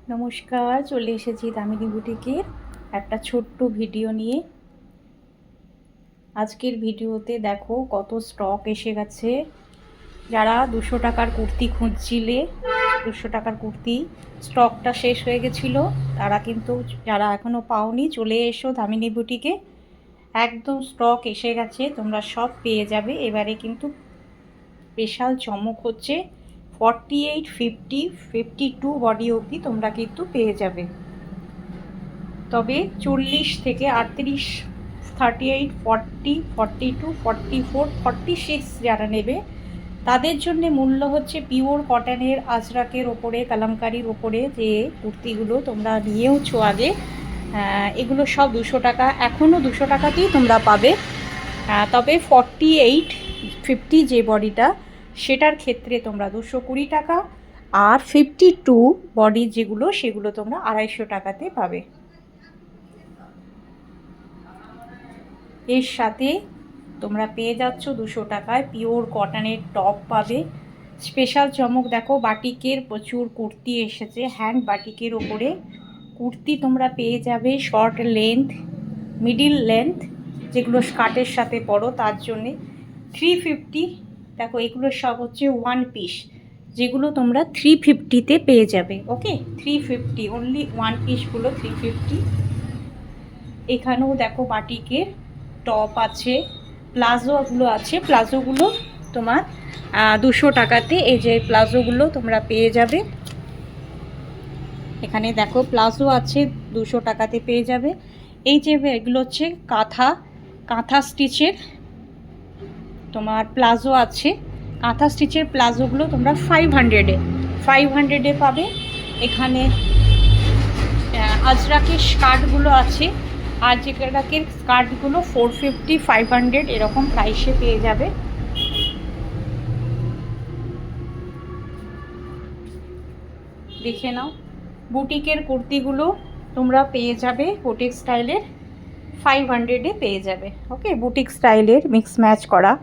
নমস্কার, চলে এসেছি দামিনী বুটিকের একটা ছোট্ট ভিডিও নিয়ে। আজকের ভিডিওতে দেখো কত স্টক এসে গেছে। যারা 200 টাকার কুর্তি খুঁজছিলে, 200 টাকার কুর্তি স্টকটা শেষ হয়ে গেছিলো, তারা কিন্তু যারা এখনও পাওনি চলে এসো দামিনী বুটিকে। একদম স্টক এসে গেছে, তোমরা সব পেয়ে যাবে। এবারে কিন্তু স্পেশাল চমক হচ্ছে 48, 50, 52 বডি অবধি তোমরা কিন্তু পেয়ে যাবে। তবে 40 থেকে 38, 38, 40, 42, 44, 46 যারা নেবে তাদের জন্য মূল্য হচ্ছে পিওর কটনের আজরাকের ওপরে, কালামকারির ওপরে যে কুর্তিগুলো তোমরা নিয়েওছো আগে, এগুলো সব 200 টাকা, এখনও 200 টাকাতেই তোমরা পাবে। তবে 48, 50 যে বডিটা সেটার ক্ষেত্রে তোমরা 220 টাকা, আর 52 বডি যেগুলো সেগুলো তোমরা 250 টাকাতে পাবে। এর সাথে তোমরা পেয়ে যাচ্ছ 200 টাকায় পিওর কটনের টপ পাবে। স্পেশাল চমক দেখো, বাটিকের প্রচুর কুর্তি এসেছে, হ্যান্ড বাটিকের ওপরে কুর্তি তোমরা পেয়ে যাবে। শর্ট লেন্থ, মিডিল লেন্থ, যেগুলো স্কার্টের সাথে পরো তার জন্যে 350। দেখো এগুলো সব হচ্ছে ওয়ান পিস, যেগুলো তোমরা 350-তে পেয়ে যাবে। ওকে, 350 অনলি, ওয়ান পিসগুলো 350। এখানেও দেখো বাটিকের টপ আছে, প্লাজোগুলো আছে। প্লাজোগুলো তোমার 200 টাকাতে, এই যে প্লাজোগুলো তোমরা পেয়ে যাবে। এখানে দেখো প্লাজো আছে 200 টাকাতে পেয়ে যাবে। এই যে এগুলো হচ্ছে কাঁথা স্টিচের তোমার প্লাজো আছে। কাঁথা স্টিচের প্লাজোগুলো তোমরা 500-এ পাবে। এখানে আজরাকের স্কার্টগুলো আছে, আজরাকের স্কার্টগুলো 450, 500 এরকম প্রাইসে পেয়ে যাবে। দেখে নাও, বুটিকের কুর্তিগুলো তোমরা পেয়ে যাবে বুটিক স্টাইলের 500-এ পেয়ে যাবে। ওকে, বুটিক স্টাইলের মিক্স ম্যাচ করা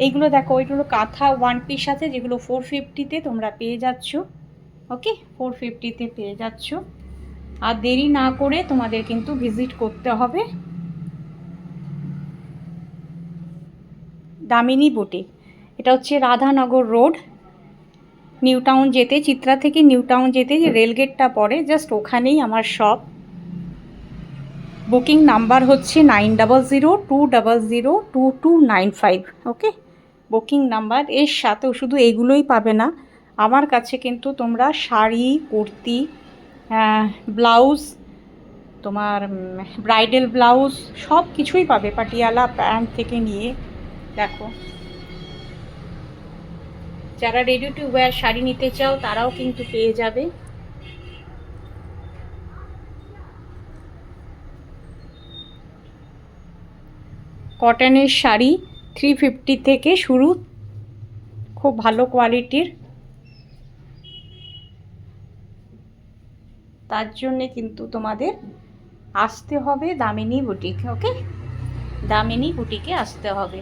এইগুলো দেখো, ওইগুলো কাঁথা ওয়ান পিস আছে যেগুলো 450-তে তোমরা পেয়ে যাচ্ছ। ওকে, 450-তে পেয়ে যাচ্ছ। আর দেরি না করে তোমাদের কিন্তু ভিজিট করতে হবে দামিনী বুটিক। এটা হচ্ছে রাধানগর রোড, নিউ টাউন যেতে, চিত্রা থেকে নিউ টাউন যেতে যে রেলগেটটা পড়ে জাস্ট ওখানেই আমার শপ। বুকিং নাম্বার হচ্ছে 9002002295। ওকে, বুকিং নাম্বার। এর সাথেও শুধু এইগুলোই পাবে না, আমার কাছে কিন্তু তোমরা শাড়ি, কুর্তি, ব্লাউজ, তোমার ব্রাইডাল ব্লাউজ সব কিছুই পাবে, পাটিয়ালা প্যান্ট থেকে নিয়ে। দেখো, যারা রেডি টু ওয়্যার শাড়ি নিতে চাও তারাও কিন্তু পেয়ে যাবে। কটনের শাড়ি 350 থেকে শুরু, খুব ভালো কোয়ালিটির। তার জন্যে কিন্তু তোমাদের আসতে হবে দামিনী বুটিক। ওকে, দামিনী বুটিকে আসতে হবে।